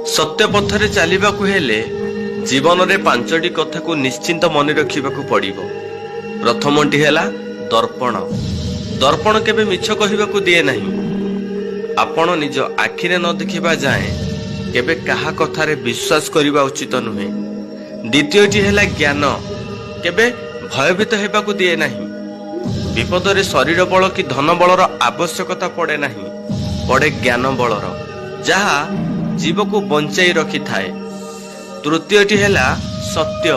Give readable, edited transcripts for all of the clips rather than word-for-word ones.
सत्य पथरे चलिबाकु हेले जीवन रे पांचटी कथा को निश्चिंत मन रखिबाकु पड़िबो। प्रथमटी हेला दर्पण। दर्पण केबे मिछ कहिबाकु दिए नहीं। आपण निज आखिरे न देखिबा जाए केबे काहा कथारे विश्वास करिबा उचित नुहे। द्वितीयटी हेला ज्ञान। केबे भयभीत हेबाकु दिए नहीं। विपद रे शरीर बल कि धन बलर आवश्यकता पड़े नहीं, पड़े ज्ञान बलर जहा जीव को बंचाई रखि थाए। तृतीयटी हेला सत्य।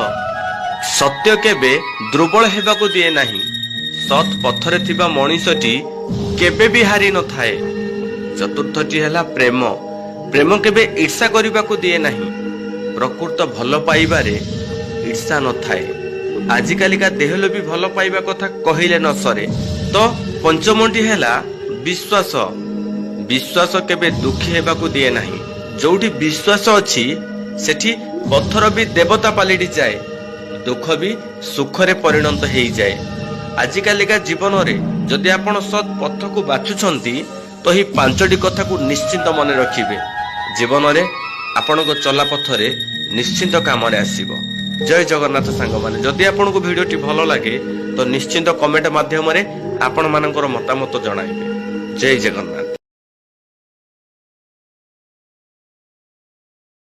सत्य केबे दुर्बल हेबाकु दिए नहीं। सत पथरे थिबा मनीषटी केबे भी हारि न थाए। चतुर्थटी हेला प्रेम। प्रेम केबे ईर्षा करिबाकु दिए नहीं। प्रकृत भल पाइबारे ईर्षा न थाए। आजिकालिका देहलो भी भल पाइबा कथा कहिले न सरे। तो पंचमटी हेला विश्वास। विश्वास केबे दुखी हेबाकु दिए नहीं। जोठी विश्वास अछि सेठी पत्थर भी देवता पालिटी जाए, दुख भी सुखरे परिणत हो जाए। आजिकालिका जीवन रे जदि आपण सत पथ को बाछुछंती तो ही पांचटी कथा को निश्चिंत मन रखिबे। जीवन रे आपण को चला पथरे निश्चिंत काम रे आसीबो। जय जगन्नाथ सांग माने। जदि आपण को वीडियोटी भलो लागे तो निश्चिंत कमेंट माध्यम रे आपण मानकर मतामत जणाइबे। जय जगन्नाथ।